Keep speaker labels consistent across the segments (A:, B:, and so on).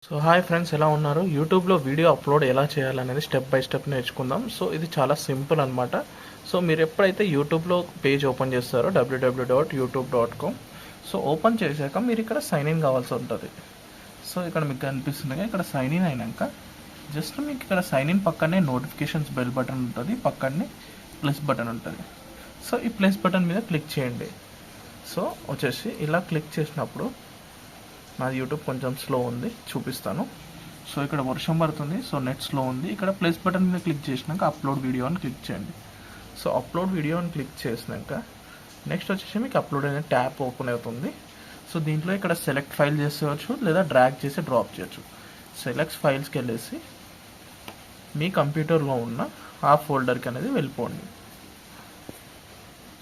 A: So hi friends, ఎలా ఉన్నారు? యూట్యూబ్లో వీడియో అప్లోడ్ ఎలా చేయాలనేది స్టెప్ బై స్టెప్ నేర్చుకుందాం. సో ఇది చాలా సింపుల్ అనమాట. సో మీరు ఎప్పుడైతే యూట్యూబ్లో పేజ్ ఓపెన్ చేస్తారో www.youtube.com, సో ఓపెన్ చేశాక మీరు ఇక్కడ సైన్ ఇన్ కావాల్సి ఉంటుంది. సో ఇక్కడ మీకు కనిపిస్తుంది, ఇక్కడ సైన్ ఇన్ అయినాక జస్ట్ మీకు ఇక్కడ సైన్ ఇన్ పక్కనే నోటిఫికేషన్స్ బెల్ బటన్ ఉంటుంది, పక్కనే ప్లస్ బటన్ ఉంటుంది. సో ఈ ప్లస్ బటన్ మీద క్లిక్ చేయండి. సో వచ్చేసి ఇలా క్లిక్ చేసినప్పుడు నాది యూట్యూబ్ కొంచెం స్లో ఉంది, చూపిస్తాను. సో ఇక్కడ వర్షం పడుతుంది, సో నెట్ స్లో ఉంది. ఇక్కడ ప్లస్ బటన్ మీద క్లిక్ చేసినాక అప్లోడ్ వీడియో అని క్లిక్ చేయండి. సో అప్లోడ్ వీడియో అని క్లిక్ చేసినాక నెక్స్ట్ వచ్చేసి మీకు అప్లోడ్ అనే ట్యాప్ ఓపెన్ అవుతుంది. సో దీంట్లో ఇక్కడ సెలెక్ట్ ఫైల్ చేసేవచ్చు, లేదా డ్రాగ్ చేసి డ్రాప్ చేయొచ్చు. సెలెక్ట్ ఫైల్స్కి వెళ్ళేసి మీ కంప్యూటర్లో ఉన్న ఆ ఫోల్డర్కి అనేది వెళ్ళిపోండి.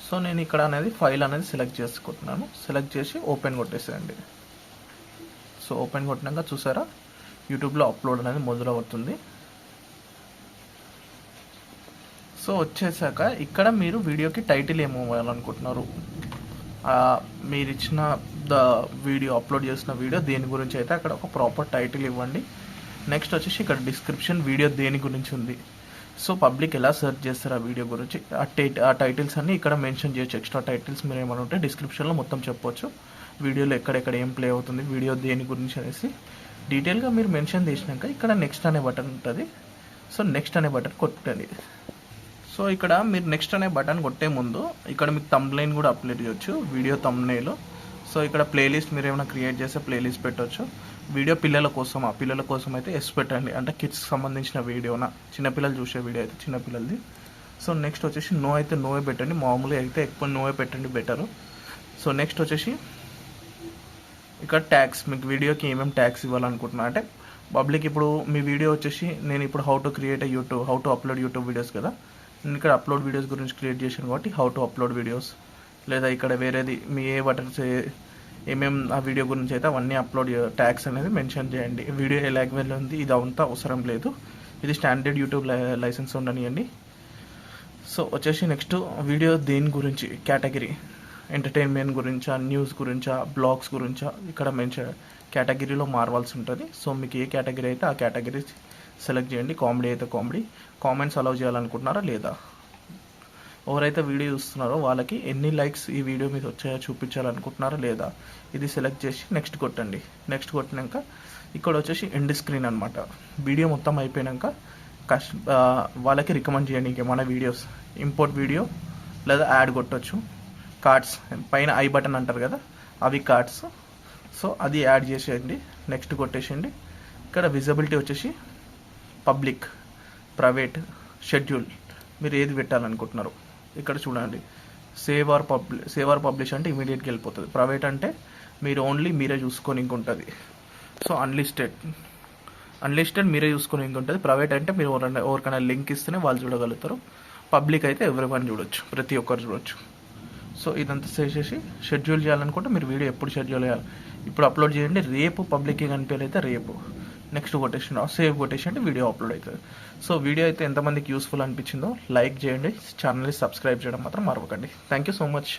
A: సో నేను ఇక్కడ అనేది ఫైల్ అనేది సెలెక్ట్ చేసుకుంటున్నాను. సెలెక్ట్ చేసి ఓపెన్ కొట్టేసేయండి. సో ఓపెన్ కొట్టినాక చూసారా, యూట్యూబ్లో అప్లోడ్ అనేది మొదలవుతుంది. సో వచ్చేసాక ఇక్కడ మీరు వీడియోకి టైటిల్ ఏమి ఇవ్వాలనుకుంటున్నారు, మీరు ఇచ్చిన వీడియో అప్లోడ్ చేసిన వీడియో దేని గురించి అయితే అక్కడ ఒక ప్రాపర్ టైటిల్ ఇవ్వండి. నెక్స్ట్ వచ్చేసి ఇక్కడ డిస్క్రిప్షన్, వీడియో దేని గురించి ఉంది, సో పబ్లిక్ ఎలా సెర్చ్ చేస్తారు ఆ వీడియో గురించి, ఆ టైటిల్స్ అన్నీ ఇక్కడ మెన్షన్ చేయొచ్చు. ఎక్స్ట్రా టైటిల్స్ మీరు ఏమైనా ఉంటే డిస్క్రిప్షన్లో మొత్తం చెప్పొచ్చు. వీడియోలో ఎక్కడెక్కడ ఏం ప్లే అవుతుంది, వీడియో దేని గురించి అనేసి డీటెయిల్గా మీరు మెన్షన్ చేసినాక ఇక్కడ నెక్స్ట్ అనే బటన్ ఉంటుంది. సో నెక్స్ట్ అనే బటన్ కొట్టండి. సో ఇక్కడ మీరు నెక్స్ట్ అనే బటన్ కొట్టే ముందు ఇక్కడ మీకు థంబ్నెయిల్ కూడా అప్లోడ్ చేయొచ్చు, వీడియో థంబ్నెయిల్. సో ఇక్కడ ప్లేలిస్ట్ మీరు ఏమైనా క్రియేట్ చేస్తే ప్లేలిస్ట్ పెట్టవచ్చు. వీడియో పిల్లల కోసం, ఆ పిల్లల కోసం అయితే ఎస్ పెట్టండి, అంటే కిడ్స్కి సంబంధించిన వీడియోనా, చిన్నపిల్లలు చూసే వీడియో అయితే చిన్నపిల్లలది. సో నెక్స్ట్ వచ్చేసి నో అయితే నోవే పెట్టండి, మామూలుగా అయితే ఎక్కువ నోవే పెట్టండి బెటరు. సో నెక్స్ట్ వచ్చేసి ఇక్కడ ట్యాగ్స్, మీకు వీడియోకి ఏమేమి ట్యాగ్స్ ఇవ్వాలనుకుంటున్నా అంటే పబ్లిక్ ఇప్పుడు మీ వీడియో వచ్చేసి నేను ఇప్పుడు how to create YouTube, how to upload YouTube videos కదా, నేను ఇక్కడ అప్లోడ్ వీడియోస్ గురించి క్రియేట్ చేశాను కాబట్టి హౌ టు అప్లోడ్ వీడియోస్, లేదా ఇక్కడ వేరేది మీ ఏ బటన్స్ ఏమేమి ఆ వీడియో గురించి అయితే అవన్నీ అప్లోడ్ ట్యాగ్స్ అనేది మెన్షన్ చేయండి. వీడియో ఏ లాంగ్వేజ్లో ఉంది ఇది అంతా అవసరం లేదు, ఇది స్టాండర్డ్ యూట్యూబ్ లైసెన్స్ ఉండనియండి. సో వచ్చేసి నెక్స్ట్ వీడియో దేని గురించి, కేటగిరీ ఎంటర్టైన్మెంట్ గురించా, న్యూస్ గురించా, బ్లాగ్స్ గురించా, ఇక్కడ మెన్షన్ కేటగిరీలో మారవలసి ఉంటుంది. సో మీకు ఏ కేటగిరీ అయితే ఆ కేటగిరీ సెలెక్ట్ చేయండి. కామెడీ అయితే కామెడీ, కామెంట్స్ అలౌ చేయాలనుకుంటున్నారా లేదా, ఎవరైతే వీడియో చూస్తున్నారో వాళ్ళకి ఎన్ని లైక్స్ ఈ వీడియో మీద వచ్చాయో చూపించాలనుకుంటున్నారా లేదా, ఇది సెలెక్ట్ చేసి నెక్స్ట్ కొట్టండి. నెక్స్ట్ కొట్టినాక ఇక్కడ వచ్చేసి ఎండ్ స్క్రీన్ అనమాట, వీడియో మొత్తం అయిపోయాక వాళ్ళకి రికమెండ్ చేయండి ఇంకేమైనా వీడియోస్, ఇంపోర్ట్ వీడియో లేదా యాడ్ కొట్టచ్చు. కార్డ్స్ పైన ఐ బటన్ అంటారు కదా, అవి కార్డ్స్. సో అది యాడ్ చేసేయండి, నెక్స్ట్ కొట్టేసేయండి. ఇక్కడ విజిబిలిటీ వచ్చేసి పబ్లిక్, ప్రైవేట్, షెడ్యూల్, మీరు ఏది పెట్టాలనుకుంటున్నారు ఇక్కడ చూడండి. సేవ్ ఆర్ పబ్లిష్ అంటే ఇమీడియట్గా వెళ్ళిపోతుంది. ప్రైవేట్ అంటే మీరు ఓన్లీ మీరే చూసుకొని ఇంకుంటుంది. సో అన్లిస్టెడ్ మీరే చూసుకొని ఇంకుంటుంది. ప్రైవేట్ అంటే మీరు ఎవరికైనా లింక్ ఇస్తేనే వాళ్ళు చూడగలుగుతారు. పబ్లిక్ అయితే ఎవరివన్ చూడొచ్చు, ప్రతి ఒక్కరు చూడొచ్చు. సో ఇదంతా చేసేసి షెడ్యూల్ చేయాలనుకుంటే మీరు వీడియో ఎప్పుడు షెడ్యూల్ చేయాలి, ఇప్పుడు అప్లోడ్ చేయండి, రేపు పబ్లిక్కి కనిపించైతే రేపు. నెక్స్ట్ కొటేషన్ సేవ్ కొటేషన్ అంటే వీడియో అప్లోడ్ అవుతుంది. సో వీడియో అయితే ఎంతమందికి యూస్ఫుల్ అనిపించిందో లైక్ చేయండి, ఛానల్ని సబ్స్క్రైబ్ చేయడం మాత్రం మరవకండి. Thank you so much.